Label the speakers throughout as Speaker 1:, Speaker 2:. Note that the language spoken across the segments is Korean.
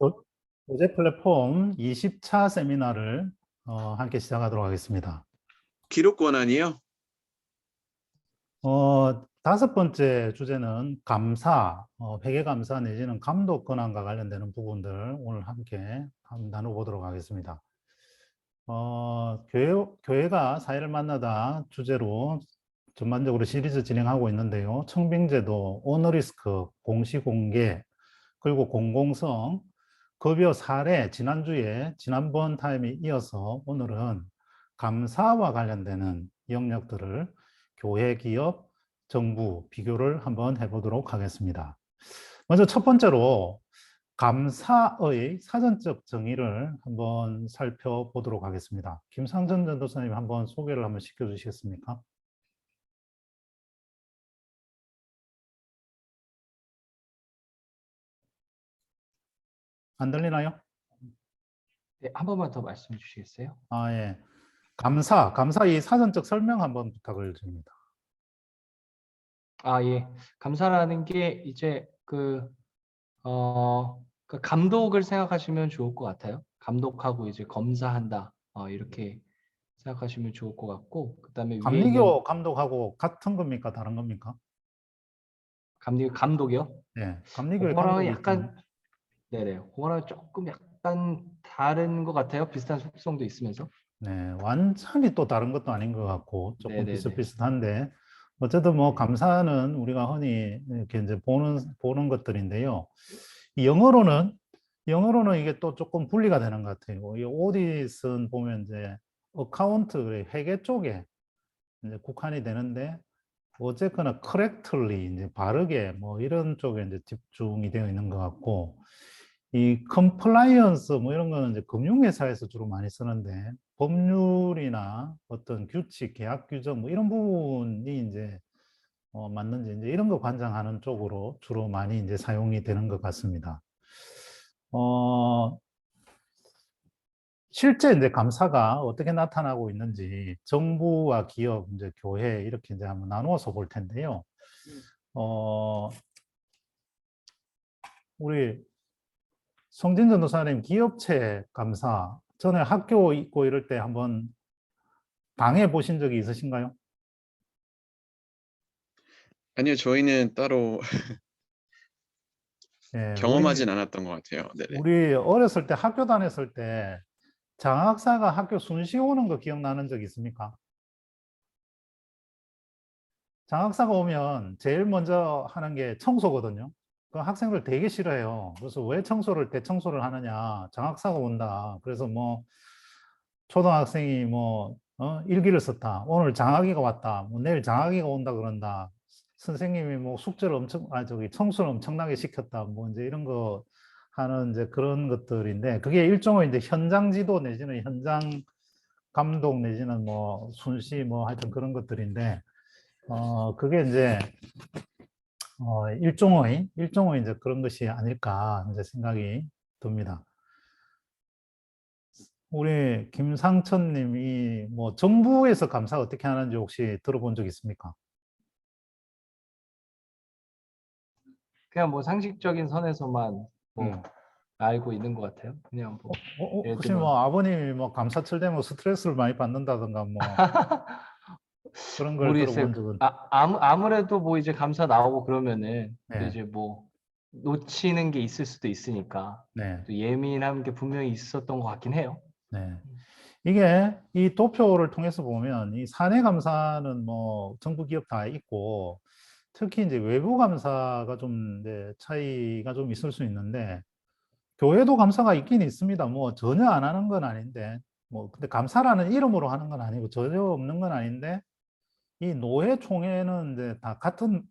Speaker 1: 교- 교재 플랫폼 20차 세미나를 함께 시작하도록 하겠습니다.
Speaker 2: 기록 권한이요?
Speaker 1: 다섯 번째 주제는 감사, 회계 감사 내지는 감독 권한과 관련되는 부분들 오늘 함께 나눠보도록 하겠습니다. 교회가 사회를 만나다 주제로 전반적으로 시리즈 진행하고 있는데요. 청빙제도, 오너리스크, 공시공개, 그리고 공공성, 급여 사례, 지난번 타임에 이어서 오늘은 감사와 관련되는 영역들을 교회, 기업, 정부 비교를 한번 해보도록 하겠습니다. 먼저 첫 번째로 감사의 사전적 정의를 한번 살펴보도록 하겠습니다. 김상전 전도사님 한번 소개를 한번 시켜주시겠습니까? 안 들리나요?
Speaker 3: 네, 한 번만 더 말씀해 주시겠어요?
Speaker 1: 예. 감사 이 사전적 설명 한번 부탁을 드립니다.
Speaker 3: 예. 감사라는 게 이제 그 감독을 생각하시면 좋을 것 같아요. 감독하고 이제 검사한다. 이렇게 생각하시면 좋을 것 같고, 그다음에 위에 있는
Speaker 1: 감리교 감독하고 같은 겁니까? 다른 겁니까?
Speaker 3: 감독이요?
Speaker 1: 네, 감리교의
Speaker 3: 그거랑
Speaker 1: 감독이
Speaker 3: 약간
Speaker 1: 있잖아요.
Speaker 3: 네네. 그거랑 조금 약간 다른 것 같아요. 비슷한 속성도 있으면서.
Speaker 1: 네, 완전히 또 다른 것도 아닌 것 같고 조금
Speaker 3: 네네네.
Speaker 1: 비슷비슷한데 어쨌든 뭐
Speaker 3: 네.
Speaker 1: 감사는 우리가 흔히 이렇게 이제 보는 것들인데요. 이 영어로는 이게 또 조금 분리가 되는 것 같아요. 이 오디트는 보면 이제 어카운트 회계 쪽에 이제 국한이 되는데 어쨌거나 correctly 이제 바르게 뭐 이런 쪽에 이제 집중이 되어 있는 것 같고 이 compliance 뭐 이런 거는 이제 금융회사에서 주로 많이 쓰는데 법률이나 어떤 규칙, 계약 규정 뭐 이런 부분이 이제 맞는지 이제 이런 거 관장하는 쪽으로 주로 많이 이제 사용이 되는 것 같습니다. 실제 이제 감사가 어떻게 나타나고 있는지 정부와 기업, 이제 교회 이렇게 이제 한번 나누어서 볼 텐데요. 우리 성진 전도사님 기업체 감사 전에 학교 있고 이럴 때 한번 당해 보신 적이 있으신가요?
Speaker 2: 아니요, 저희는 따로
Speaker 1: 예,
Speaker 2: 경험하진 않았던 것 같아요. 네네.
Speaker 1: 우리 어렸을 때 학교 다녔을 때 장학사가 학교 순시 오는 거 기억나는 적 있습니까? 장학사가 오면 제일 먼저 하는 게 청소거든요. 그 학생들 되게 싫어해요. 그래서 왜 대청소를 하느냐. 장학사가 온다. 그래서 뭐 초등학생이 뭐 일기를 썼다. 오늘 장학이가 왔다. 뭐 내일 장학이가 온다 그런다. 선생님이 뭐 숙제를 청소를 엄청나게 시켰다. 뭐 이제 이런 거 하는 이제 그런 것들인데 그게 일종의 이제 현장 지도 내지는 현장 감독 내지는 뭐 순시 뭐 하여튼 그런 것들인데 그게 이제 일종의 이제 그런 것이 아닐까 이제 생각이 듭니다. 우리 김상천 님이 뭐 정부에서 감사 어떻게 하는지 혹시 들어본 적 있습니까?
Speaker 3: 그냥 뭐 상식적인 선에서만 뭐 알고 있는 것 같아요. 그냥 뭐 예를
Speaker 1: 혹시
Speaker 3: 들면
Speaker 1: 뭐 아버님이 뭐 감사철 되면 스트레스를 많이 받는다든가 뭐 그런 걸
Speaker 3: 모르겠어요.
Speaker 1: 들어본 적은
Speaker 3: 아무래도 뭐 이제 감사 나오고 그러면은 또
Speaker 1: 네,
Speaker 3: 이제 뭐 놓치는 게 있을 수도 있으니까
Speaker 1: 네,
Speaker 3: 또 예민한 게 분명히 있었던 것 같긴 해요.
Speaker 1: 네. 이게 이 도표를 통해서 보면 이 사내 감사는 뭐 정부 기업 다 있고 특히 이제 외부 감사가 좀 이제 차이가 좀 있을 수 있는데 교회도 감사가 있긴 있습니다. 뭐 전혀 안 하는 건 아닌데 뭐 근데 감사라는 이름으로 하는 건 아니고 전혀 없는 건 아닌데 이 노회 총회는 이제 다 같은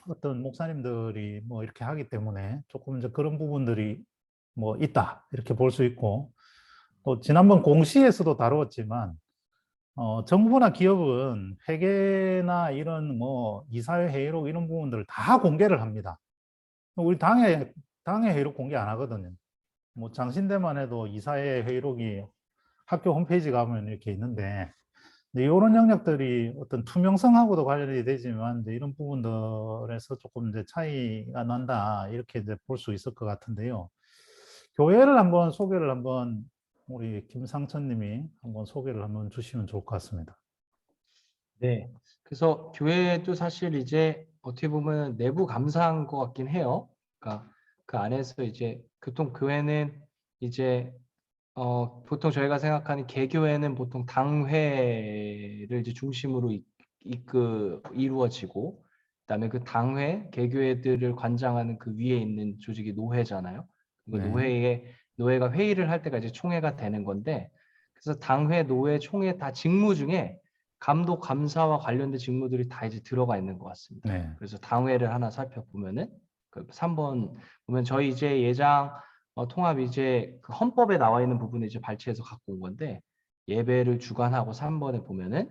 Speaker 1: 어떤 목사님들이 뭐 이렇게 하기 때문에 조금 이제 그런 부분들이 뭐 있다 이렇게 볼 수 있고 또 지난번 공시에서도 다루었지만 정부나 기업은 회계나 이런 뭐 이사회 회의록 이런 부분들을 다 공개를 합니다. 우리 당의 회의록 공개 안 하거든요. 뭐 장신대만 해도 이사회 회의록이 학교 홈페이지 가면 이렇게 있는데 이런 영역들이 어떤 투명성하고도 관련이 되지만 이제 이런 부분들에서 조금 이제 차이가 난다 이렇게 이제 볼 수 있을 것 같은데요. 교회를 한번 소개를 한번 우리 김상천 님이 한번 소개를 한번 주시면 좋을 것 같습니다.
Speaker 3: 네. 그래서 교회도 사실 이제 어떻게 보면 내부 감사한 것 같긴 해요. 그러니까 그 안에서 이제 보통 교회는 이제 보통 저희가 생각하는 개교회는 보통 당회를 이제 중심으로 이루어지고, 그다음에 그 당회, 개교회들을 관장하는 그 위에 있는 조직이 노회잖아요. 그
Speaker 1: 네.
Speaker 3: 노회가 회의를 할 때가 이제 총회가 되는 건데, 그래서 당회, 노회, 총회 다 직무 중에 감독, 감사와 관련된 직무들이 다 이제 들어가 있는 것 같습니다.
Speaker 1: 네.
Speaker 3: 그래서 당회를 하나 살펴보면은 그 3번 보면 저희 이제 예장 통합 이제 그 헌법에 나와 있는 부분을 이제 발췌해서 갖고 온 건데, 예배를 주관하고 3번에 보면은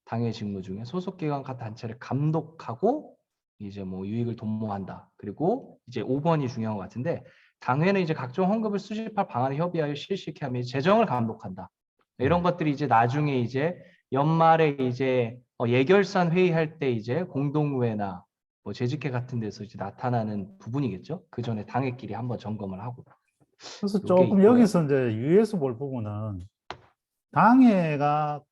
Speaker 3: 당회 직무 중에 소속기관과 단체를 감독하고 이제 뭐 유익을 도모한다. 그리고 이제 5번이 중요한 것 같은데, 당회는 이제 각종 헌금을 수집할 방안을 협의하여 실시케 하며 재정을 감독한다. 이런 것들이 이제 나중에 이제 연말에 이제 예결산 회의할 때 이제 공동회나 뭐 재직회 같은 데서 이제 나타나는 부분이겠죠. 그 전에 당회끼리 한번 점검을 하고.
Speaker 1: 그래서
Speaker 3: 요게
Speaker 1: 조금
Speaker 3: 있고요.
Speaker 1: 여기서 이제 유의해서 볼 부분은 당회가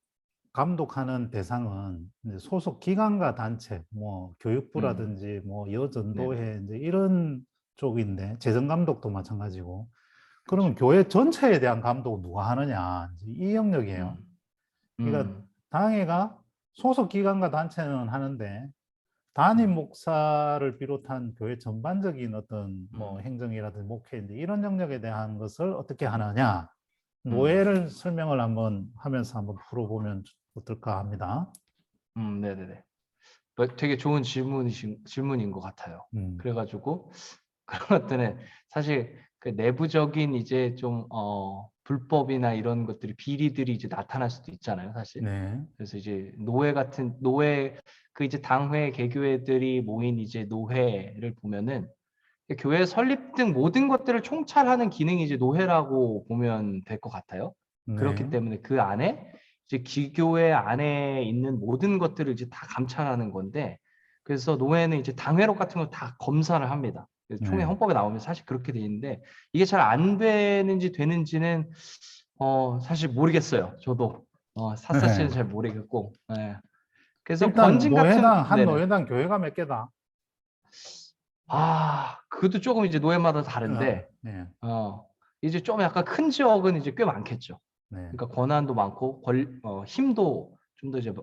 Speaker 1: 감독하는 대상은 이제 소속 기관과 단체, 뭐 교육부라든지 뭐
Speaker 3: 네네.
Speaker 1: 여전도회 이제 이런 쪽인데 재정 감독도 마찬가지고. 그러면
Speaker 3: 그렇죠.
Speaker 1: 교회 전체에 대한 감독은 누가 하느냐? 이제 이 영역이에요. 그러니까
Speaker 3: 음.
Speaker 1: 당회가 소속 기관과 단체는 하는데 담임 목사를 비롯한 교회 전반적인 어떤 뭐 행정이라든지 목회인데 이런 영역에 대한 것을 어떻게 하느냐? 노예를 설명을 한번 하면서 한번 풀어보면 어떨까 합니다.
Speaker 3: 네네네. 되게 좋은 질문인 것 같아요.
Speaker 1: 음,
Speaker 3: 그래가지고 그런 것들은 사실 그 내부적인 이제 좀 불법이나 이런 것들이 비리들이 이제 나타날 수도 있잖아요, 사실.
Speaker 1: 네,
Speaker 3: 그래서 이제 노회 그 이제 당회 개교회들이 모인 이제 노회를 보면은 교회 설립 등 모든 것들을 총찰하는 기능이 이제 노회라고 보면 될 것 같아요. 그렇기
Speaker 1: 네,
Speaker 3: 때문에 그 안에 이제 기교회 안에 있는 모든 것들을 이제 다 감찰하는 건데, 그래서 노회는 이제 당회록 같은 걸 다 검사를 합니다. 그래서 총회
Speaker 1: 네.
Speaker 3: 헌법에 나오면 사실 그렇게 돼 있는데, 이게 잘 안 되는지는 사실 모르겠어요. 저도 샅샅이는
Speaker 1: 네.
Speaker 3: 잘 모르겠고. 예. 그래서
Speaker 1: 일단
Speaker 3: 권진 같은
Speaker 1: 한
Speaker 3: 네네.
Speaker 1: 노예당 교회가 몇 개다?
Speaker 3: 그것도 조금 이제 노회마다 다른데,
Speaker 1: 네,
Speaker 3: 이제 좀 약간 큰 지역은 이제 꽤 많겠죠.
Speaker 1: 네,
Speaker 3: 그러니까 권한도 많고 힘도 좀 더 이제
Speaker 1: 네.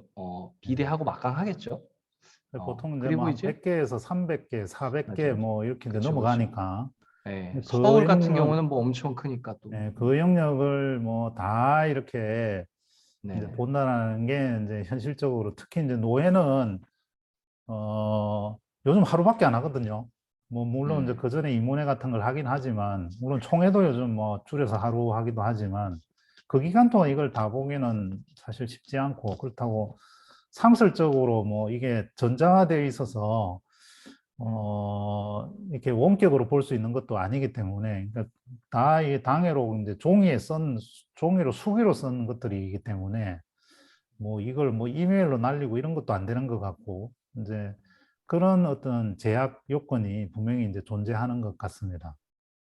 Speaker 3: 비대하고 막강하겠죠.
Speaker 1: 보통 이제
Speaker 3: 그리고
Speaker 1: 뭐
Speaker 3: 이제
Speaker 1: 100개에서 300개,
Speaker 3: 맞아
Speaker 1: 400개
Speaker 3: 맞아.
Speaker 1: 뭐 이렇게 이제
Speaker 3: 그쵸 그쵸.
Speaker 1: 넘어가니까
Speaker 3: 예.
Speaker 1: 그
Speaker 3: 서울 같은
Speaker 1: 영역,
Speaker 3: 경우는 뭐 엄청 크니까 또.
Speaker 1: 그 영역을 뭐 다 이렇게 이제
Speaker 3: 네네.
Speaker 1: 본다라는 게 이제 현실적으로 특히 이제 노예는 요즘 하루밖에 안 하거든요. 뭐 물론 이제
Speaker 3: 음.
Speaker 1: 그 전에 이모회 같은 걸 하긴 하지만 물론 총회도 요즘 뭐 줄여서 하루 하기도 하지만 그 기간 동안 이걸 다 보기는 사실 쉽지 않고 그렇다고 상설적으로 뭐 이게 전자화되어 있어서 이렇게 원격으로 볼 수 있는 것도 아니기 때문에 그러니까 다 이게 당해로 이제 종이로 수기로 쓴 것들이기 때문에 뭐 이걸 뭐 이메일로 날리고 이런 것도 안 되는 것 같고 이제 그런 어떤 제약 요건이 분명히 이제 존재하는 것 같습니다.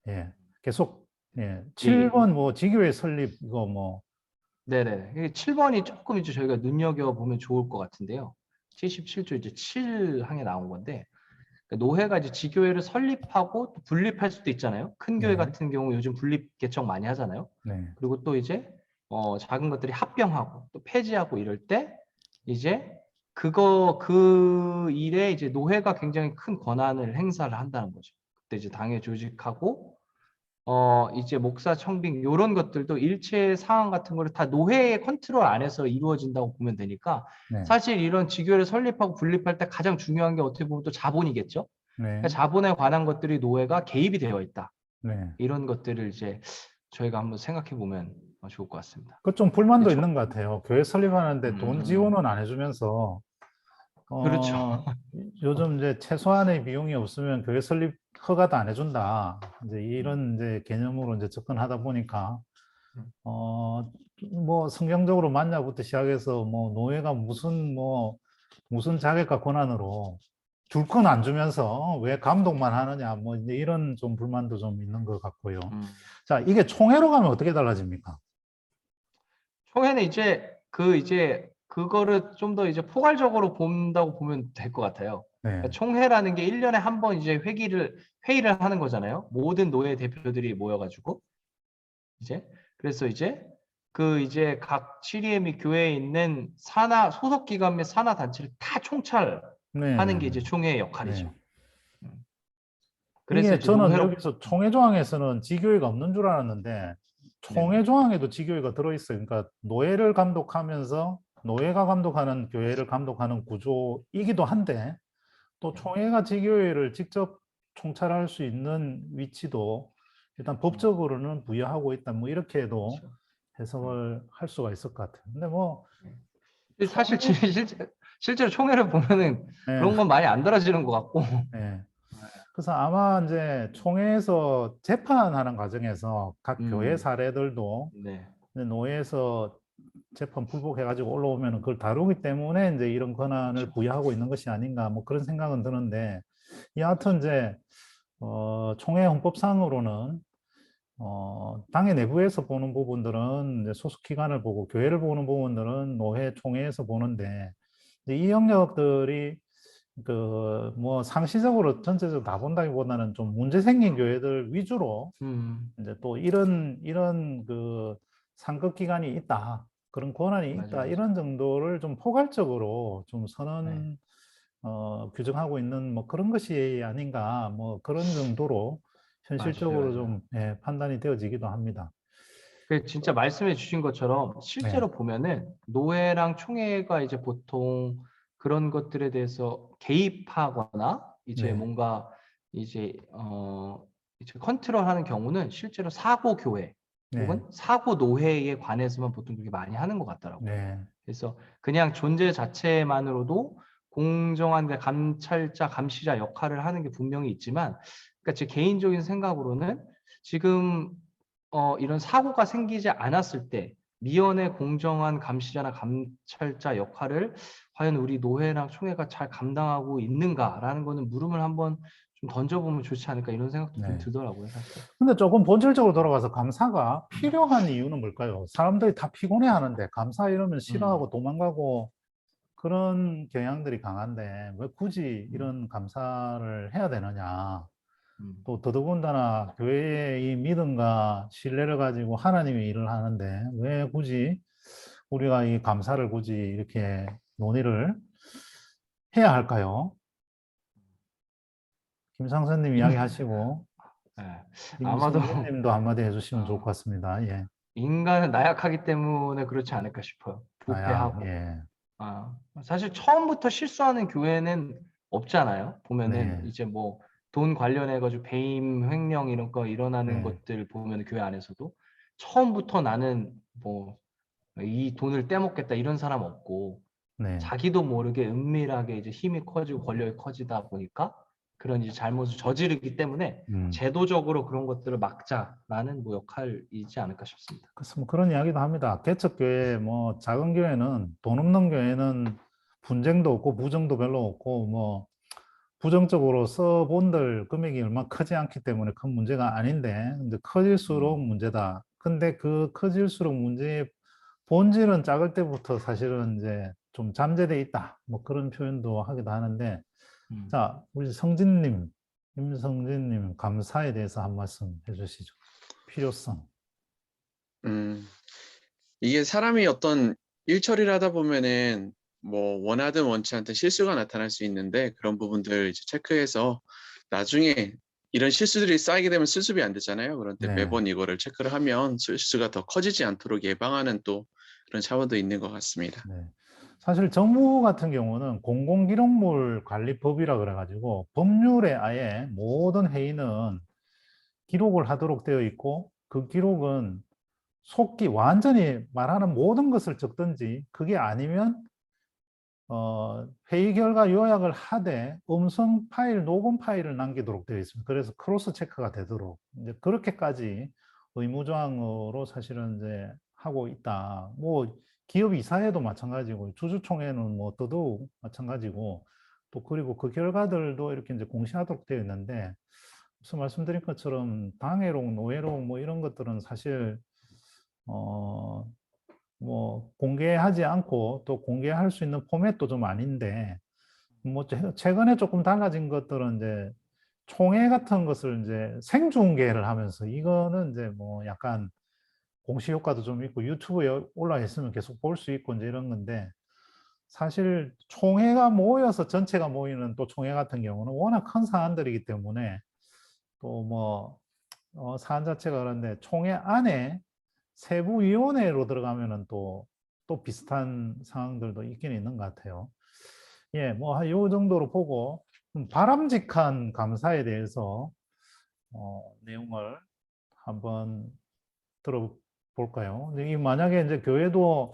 Speaker 1: 예. 계속 예.
Speaker 3: 예.
Speaker 1: 7번 뭐 지교회 설립 이거 뭐
Speaker 3: 네네. 이게 7번이 조금 이제 저희가 눈여겨보면 좋을 것 같은데요. 77조 이제 7항에 나온 건데, 그러니까 노회가 이제 지교회를 설립하고 또 분립할 수도 있잖아요. 큰 교회
Speaker 1: 네.
Speaker 3: 같은 경우 요즘 분립 개정 많이 하잖아요.
Speaker 1: 네.
Speaker 3: 그리고 또 이제 작은 것들이 합병하고 또 폐지하고 이럴 때 이제 그 일에 이제 노회가 굉장히 큰 권한을 행사를 한다는 거죠. 그때 이제 당회 조직하고 이제 목사 청빙 요런 것들도 일체 사항 같은 거를 다 노회의 컨트롤 안에서 이루어진다고 보면 되니까,
Speaker 1: 네.
Speaker 3: 사실 이런 지교회를 설립하고 분립할 때 가장 중요한 게 어떻게 보면 또 자본이겠죠. 그러니까
Speaker 1: 네.
Speaker 3: 자본에 관한 것들이 노회가 개입이 되어 있다.
Speaker 1: 네.
Speaker 3: 이런 것들을 이제 저희가 한번 생각해 보면 좋을 것 같습니다.
Speaker 1: 그 좀 불만도
Speaker 3: 근데
Speaker 1: 있는 것 같아요. 교회 설립하는데 돈
Speaker 3: 음,
Speaker 1: 지원은 안 해주면서
Speaker 3: 그렇죠.
Speaker 1: 어, 요즘 이제 최소한의 비용이 없으면 교회 설립 허가도 안 해준다. 이제 이런 이제 개념으로 이제 접근하다 보니까, 뭐 성경적으로 맞냐부터 시작해서 뭐 노예가 무슨 자격과 권한으로 줄 건 안 주면서 왜 감독만 하느냐, 뭐 이제 이런 좀 불만도 좀 있는 것 같고요. 자, 이게 총회로 가면 어떻게 달라집니까?
Speaker 3: 총회는 이제 그거를 좀 더 이제 포괄적으로 본다고 보면 될 것 같아요.
Speaker 1: 네,
Speaker 3: 그러니까 총회라는 게 1년에 한 번 이제 회의를 하는 거잖아요. 모든 노예 대표들이 모여가지고 이제 그래서 이제 각 시리에 및 교회에 있는 산하 소속 기관 및 산하 단체를 다 총찰하는
Speaker 1: 네, 네,
Speaker 3: 게 이제 총회의
Speaker 1: 네.
Speaker 3: 역할이죠. 음. 그래서
Speaker 1: 이게
Speaker 3: 이제
Speaker 1: 저는
Speaker 3: 노회로
Speaker 1: 여기서 총회 조항에서는 지교회가 없는 줄 알았는데
Speaker 3: 네네.
Speaker 1: 총회 조항에도 지교회가 들어있어요. 그러니까 노예를 감독하면서 노예가 감독하는 교회를 감독하는 구조이기도 한데 또 총회가 지교회를 직접 총찰할 수 있는 위치도 일단 법적으로는 부여하고 있다. 뭐 이렇게도
Speaker 3: 그렇죠.
Speaker 1: 해석을 할 수가 있을 것 같아요. 근데 뭐
Speaker 3: 근데 사실
Speaker 1: 총회,
Speaker 3: 실제로 총회를 보면은
Speaker 1: 네,
Speaker 3: 그런 건 많이 안 달라지는 것 같고.
Speaker 1: 네. 그래서 아마 이제 총회에서 재판하는 과정에서 각 교회
Speaker 3: 음,
Speaker 1: 사례들도
Speaker 3: 네.
Speaker 1: 노회에서 재판 불복해가지고 올라오면 그걸 다루기 때문에 이제 이런 권한을
Speaker 3: 그렇죠.
Speaker 1: 부여하고 있는 것이 아닌가 뭐 그런 생각은 드는데 여하튼 이제 총회 헌법상으로는 당의 내부에서 보는 부분들은 이제 소속 기관을 보고 교회를 보는 부분들은 노회 총회에서 보는데 이제 이 영역들이 그 뭐 상시적으로 전체적으로 다 본다기보다는 좀 문제 생긴 교회들 위주로 이제 또 이런 그 상급 기관이 있다. 그런 권한이 있다.
Speaker 3: 맞아요.
Speaker 1: 이런 정도를 좀 포괄적으로 좀
Speaker 3: 네.
Speaker 1: 규정하고 있는 뭐 그런 것이 아닌가 뭐 그런 정도로 현실적으로
Speaker 3: 맞아요.
Speaker 1: 좀 예, 판단이 되어지기도 합니다.
Speaker 3: 그 진짜 말씀해 주신 것처럼
Speaker 1: 네,
Speaker 3: 실제로 보면은 노회랑 총회가 이제 보통 그런 것들에 대해서 개입하거나 이제
Speaker 1: 네,
Speaker 3: 뭔가 이제 컨트롤하는 경우는 실제로 사고 교회
Speaker 1: 네,
Speaker 3: 혹은 사고 노회에 관해서만 보통 그렇게 많이 하는 것 같더라고요.
Speaker 1: 네,
Speaker 3: 그래서 그냥 존재 자체만으로도 공정한 그 감찰자, 감시자 역할을 하는 게 분명히 있지만, 그러니까 제 개인적인 생각으로는 지금 이런 사고가 생기지 않았을 때 미연의 공정한 감시자나 감찰자 역할을 과연 우리 노회랑 총회가 잘 감당하고 있는가라는 거는 물음을 한번 좀 던져보면 좋지 않을까 이런 생각도 좀
Speaker 1: 네.
Speaker 3: 들더라고요, 사실.
Speaker 1: 근데 조금 본질적으로 돌아가서 감사가 필요한 이유는 뭘까요? 사람들이 다 피곤해 하는데 감사 이러면
Speaker 3: 음,
Speaker 1: 싫어하고 도망가고 그런 경향들이 강한데 왜 굳이
Speaker 3: 음,
Speaker 1: 이런 감사를 해야 되느냐?
Speaker 3: 음.
Speaker 1: 또 더더군다나 교회의 이 믿음과 신뢰를 가지고 하나님의 일을 하는데 왜 굳이 우리가 이 감사를 굳이 이렇게 논의를 해야 할까요? 김상선님 이야기하시고
Speaker 3: 예. 아마도
Speaker 1: 김성진님도 한마디 해주시면 좋을 것
Speaker 3: 어,
Speaker 1: 같습니다. 예,
Speaker 3: 인간은 나약하기 때문에 그렇지 않을까 싶어요.
Speaker 1: 나야,
Speaker 3: 부패하고.
Speaker 1: 예,
Speaker 3: 사실 처음부터 실수하는 교회는 없잖아요. 보면은
Speaker 1: 네,
Speaker 3: 이제 뭐 돈 관련해 가지고 배임, 횡령 이런 거 일어나는
Speaker 1: 네,
Speaker 3: 것들 보면 교회 안에서도 처음부터 나는 뭐 이 돈을 떼먹겠다 이런 사람 없고
Speaker 1: 네,
Speaker 3: 자기도 모르게 은밀하게 이제 힘이 커지고 권력이 커지다 보니까 그런 이제 잘못을 저지르기 때문에
Speaker 1: 음.
Speaker 3: 제도적으로 그런 것들을 막자라는 뭐 역할이지 않을까 싶습니다.
Speaker 1: 그래서 뭐 그런 이야기도 합니다. 개척교회, 뭐 작은 교회는 돈 없는 교회는 분쟁도 없고 부정도 별로 없고 뭐 부정적으로 써본들 금액이 얼마 크지 않기 때문에 큰 문제가 아닌데 근데 커질수록
Speaker 3: 음,
Speaker 1: 문제다. 근데 그 커질수록 문제의 본질은 작을 때부터 사실은 이제 좀 잠재돼 있다. 뭐 그런 표현도 하기도 하는데
Speaker 3: 음.
Speaker 1: 자, 우리 성진님, 임성진님 감사에 대해서 한 말씀 해주시죠. 필요성.
Speaker 2: 음, 이게 사람이 어떤 일 처리를 하다 보면은 뭐 원하든 원치 않든 실수가 나타날 수 있는데 그런 부분들 이제 체크해서 나중에 이런 실수들이 쌓이게 되면 수습이 안 되잖아요. 그런데
Speaker 1: 네.
Speaker 2: 매번 이거를 체크를 하면 실수가 더 커지지 않도록 예방하는 또 그런 차원도 있는 것 같습니다.
Speaker 1: 네. 사실 정부 같은 경우는 공공기록물 관리법이라 그래가지고 법률에 아예 모든 회의는 기록을 하도록 되어 있고 그 기록은 속기 완전히 말하는 모든 것을 적든지 그게 아니면 회의 결과 요약을 하되 음성 파일, 녹음 파일을 남기도록 되어 있습니다. 그래서 크로스 체크가 되도록 이제 그렇게까지 의무조항으로 사실은 이제 하고 있다. 뭐 기업 이사회도 마찬가지고 주주총회는 뭐 더더욱 마찬가지고 또 그리고 그 결과들도 이렇게 이제 공시하도록 되어 있는데, 앞서 말씀드린 것처럼 당회록, 노회록 뭐 이런 것들은 사실 뭐 공개하지 않고 또 공개할 수 있는 포맷도 좀 아닌데, 뭐 최근에 조금 달라진 것들은 이제 총회 같은 것을 이제 생중계를 하면서, 이거는 이제 뭐 약간 공시 효과도 좀 있고 유튜브에 올라와 있으면 계속 볼 수 있고 이제 이런 건데, 사실 총회가 모여서 전체가 모이는 또 총회 같은 경우는 워낙 큰 사안들이기 때문에 또 뭐 사안 자체가 그런데, 총회 안에 세부위원회로 들어가면은 또 비슷한 상황들도 있긴 있는 것 같아요. 예, 뭐 요 정도로 보고 바람직한 감사에 대해서 내용을 한번 들어볼까요? 이 만약에 이제 교회도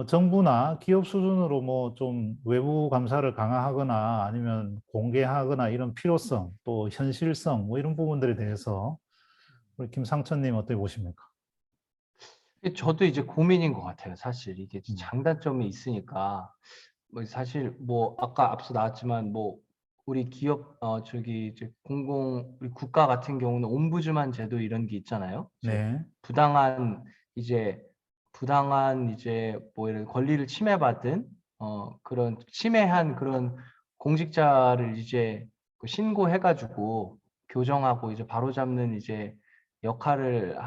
Speaker 1: 정부나 기업 수준으로 뭐 좀 외부 감사를 강화하거나 아니면 공개하거나 이런 필요성, 또 현실성 뭐 이런 부분들에 대해서 우리 김상천님 어떻게 보십니까?
Speaker 3: 저도 이제 고민인 것 같아요. 사실 이게
Speaker 1: 음.
Speaker 3: 장단점이 있으니까 뭐 사실 뭐 아까 앞서 나왔지만 뭐 우리 기업 저기 이제 우리 국가 같은 경우는 옴부즈만 제도 이런 게 있잖아요. 즉
Speaker 1: 네,
Speaker 3: 부당한 이제 뭐 이런 권리를 침해받은 그런 침해한 그런 공직자를 이제 그 신고해가지고 교정하고 이제 바로잡는 이제 역할을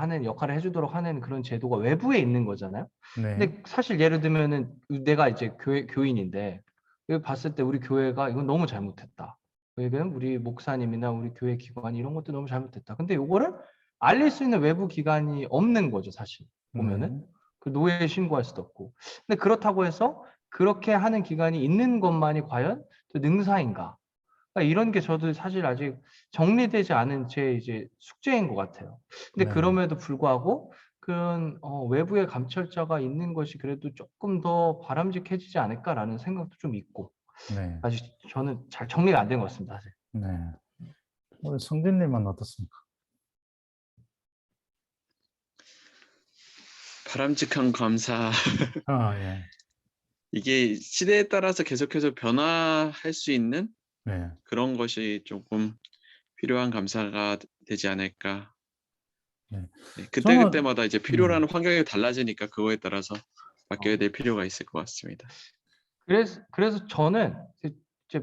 Speaker 3: 해주도록 하는 그런 제도가 외부에 있는 거잖아요.
Speaker 1: 네,
Speaker 3: 근데 사실 예를 들면은 내가 이제 교인인데 여기 봤을 때 우리 교회가 이건 너무 잘못했다. 왜냐면 우리 목사님이나 우리 교회 기관이 이런 것도 너무 잘못했다. 근데 요거를 알릴 수 있는 외부 기관이 없는 거죠, 사실 보면은.
Speaker 1: 네,
Speaker 3: 그 노예에 신고할 수도 없고. 근데 그렇다고 해서 그렇게 하는 기관이 있는 것만이 과연 또 능사인가? 그러니까 이런 게 저도 사실 아직 정리되지 않은 제 이제 숙제인 것 같아요. 근데
Speaker 1: 네,
Speaker 3: 그럼에도 불구하고 그런 외부의 감찰자가 있는 것이 그래도 조금 더 바람직해지지 않을까라는 생각도 좀 있고,
Speaker 1: 네,
Speaker 3: 아직 저는 잘 정리가 안 된 것 같습니다, 사실.
Speaker 1: 네. 우리 성진님은 어떻습니까?
Speaker 2: 바람직한 감사.
Speaker 1: 예,
Speaker 2: 이게 시대에 따라서 계속해서 변화할 수 있는
Speaker 1: 네,
Speaker 2: 그런 것이 조금 필요한 감사가 되지 않을까.
Speaker 1: 네.
Speaker 2: 네,
Speaker 1: 저는,
Speaker 2: 그때그때마다 이제
Speaker 1: 네,
Speaker 2: 필요로 하는 환경이 달라지니까 그거에 따라서 바뀌어야
Speaker 3: 어,
Speaker 2: 될 필요가 있을 것 같습니다.
Speaker 3: 그래서 저는 이제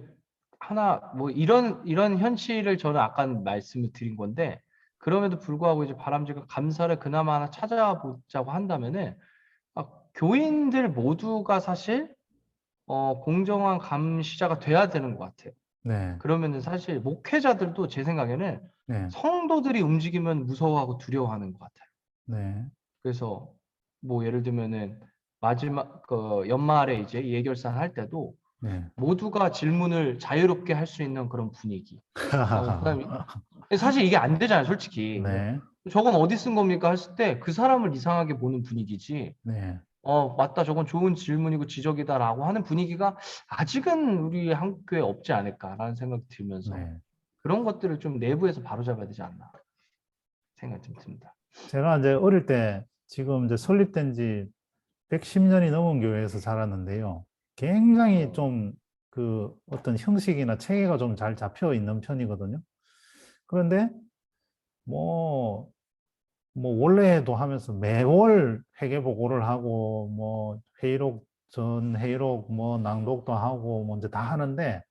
Speaker 3: 하나 뭐 이런 현실을 저는 아까 말씀을 드린 건데, 그럼에도 불구하고 이제 바람직한 감사를 그나마 하나 찾아보자고 한다면은 교인들 모두가 사실 공정한 감시자가 돼야 되는 것 같아요.
Speaker 1: 네,
Speaker 3: 그러면은 사실 목회자들도 제 생각에는
Speaker 1: 네,
Speaker 3: 성도들이 움직이면 무서워하고 두려워하는 것 같아요.
Speaker 1: 네,
Speaker 3: 그래서 뭐 예를 들면은 마지막 그 연말에 이제 예결산 할 때도
Speaker 1: 네.
Speaker 3: 모두가 질문을 자유롭게 할 수 있는 그런 분위기. 그다음에 사실 이게 안 되잖아요, 솔직히.
Speaker 1: 네,
Speaker 3: 저건 어디 쓴 겁니까 했을 때 그 사람을 이상하게 보는 분위기지.
Speaker 1: 네,
Speaker 3: 맞다, 저건 좋은 질문이고 지적이다라고 하는 분위기가 아직은 우리 한국 교회에 없지 않을까라는 생각이 들면서
Speaker 1: 네.
Speaker 3: 그런 것들을 좀 내부에서 바로잡아야 되지 않나 생각이 좀 듭니다.
Speaker 1: 제가 이제 어릴 때, 지금 이제 설립된 지 110년이 넘은 교회에서 자랐는데요. 굉장히 좀 그 어떤 형식이나 체계가 좀 잘 잡혀 있는 편이거든요. 그런데 뭐, 뭐 원래도 하면서 매월 회계 보고를 하고, 뭐 회의록, 전 회의록 뭐 낭독도 하고 뭐 이제 다 하는데,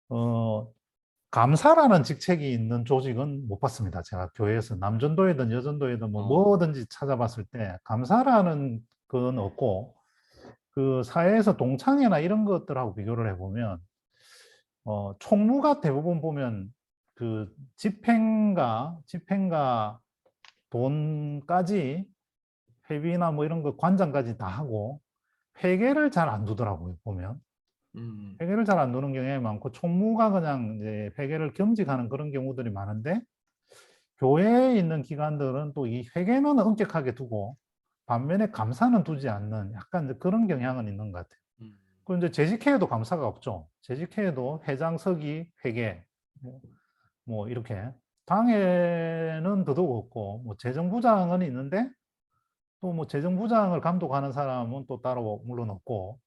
Speaker 1: 어, 감사라는 직책이 있는 조직은 못 봤습니다. 제가 교회에서 남전도회든 여전도회든 뭐 뭐든지 찾아봤을 때 감사라는 건 없고, 그 사회에서 동창회나 이런 것들하고 비교를 해보면 총무가 대부분 보면 그 집행과 돈까지, 회비나 뭐 이런 거 관장까지 다 하고 회계를 잘 안 두더라고요. 보면
Speaker 3: 음,
Speaker 1: 회계를 잘 안 두는 경우에 많고, 총무가 그냥 이제 회계를 겸직하는 그런 경우들이 많은데, 교회에 있는 기관들은 또 이 회계는 엄격하게 두고 반면에 감사는 두지 않는 약간 이제 그런 경향은 있는 것 같아요.
Speaker 3: 음,
Speaker 1: 그리고 이제 재직회에도 감사가 없죠. 재직회에도 회장, 서기, 회계 뭐 이렇게, 당에는 더더욱 없고, 뭐 재정부장은 있는데 또 뭐 재정부장을 감독하는 사람은 또 따로 물론 없고,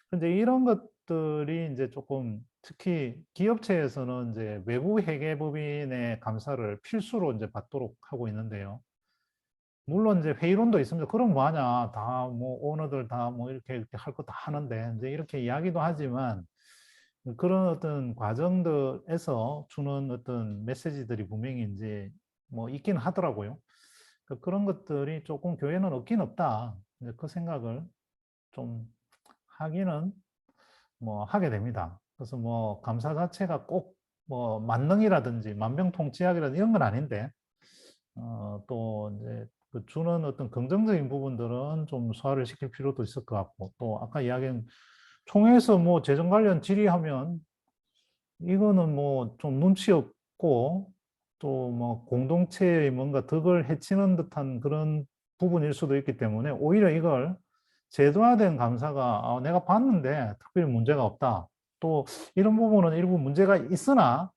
Speaker 1: 근데 이런 것들이 이제 조금 특히 기업체에서는 이제 외부 회계법인의 감사를 필수로 이제 받도록 하고 있는데요. 물론 이제 회의론도 있습니다. 그럼 뭐하냐? 다 뭐 오너들 다 뭐 이렇게 할 거 다 하는데 이제 이렇게 이야기도 하지만 그런 어떤 과정들에서 주는 어떤 메시지들이 분명히 이제 뭐 있긴 하더라고요. 그런 것들이 조금 교회는 없긴 없다. 이제 그 생각을 좀 하기는 뭐 하게 됩니다. 그래서 뭐 감사 자체가 꼭 뭐 만능이라든지 만병통치약이라든지 이런 건 아닌데 또 이제 그 주는 어떤 긍정적인 부분들은 좀 소화를 시킬 필요도 있을 것 같고 또 아까 이야기한 총회에서 뭐 재정 관련 질의하면 이거는 뭐 좀 눈치 없고 또 뭐 공동체의 뭔가 덕을 해치는 듯한 그런 부분일 수도 있기 때문에 오히려 이걸 제도화된 감사가 내가 봤는데 특별히 문제가 없다. 또 이런 부분은 일부 문제가 있으나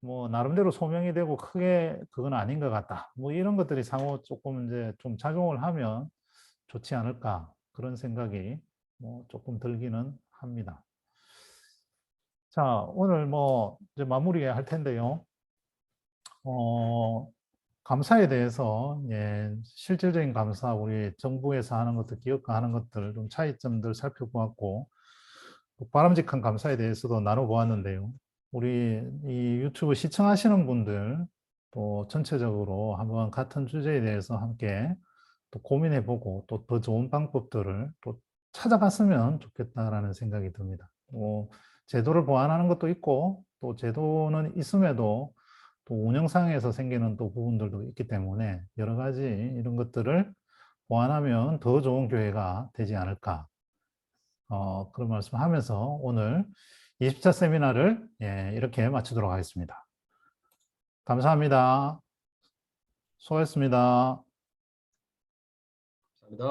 Speaker 1: 뭐 나름대로 소명이 되고 크게 그건 아닌 것 같다. 뭐 이런 것들이 상호 조금 이제 좀 작용을 하면 좋지 않을까 그런 생각이 뭐 조금 들기는 합니다. 자, 오늘 뭐 이제 마무리할 텐데요. 감사에 대해서 예, 실질적인 감사, 우리 정부에서 하는 것들, 기업과 하는 것들 좀 차이점들 살펴보았고 또 바람직한 감사에 대해서도 나눠보았는데요. 우리 이 유튜브 시청하시는 분들 또 전체적으로 한번 같은 주제에 대해서 함께 또 고민해보고 또 더 좋은 방법들을 또 찾아봤으면 좋겠다라는 생각이 듭니다. 제도를 보완하는 것도 있고 또 제도는 있음에도 또 운영상에서 생기는 또 부분들도 있기 때문에 여러 가지 이런 것들을 보완하면 더 좋은 교회가 되지 않을까 그런 말씀하면서 오늘 20차 세미나를 예, 이렇게 마치도록 하겠습니다. 감사합니다. 수고하셨습니다.
Speaker 2: 감사합니다.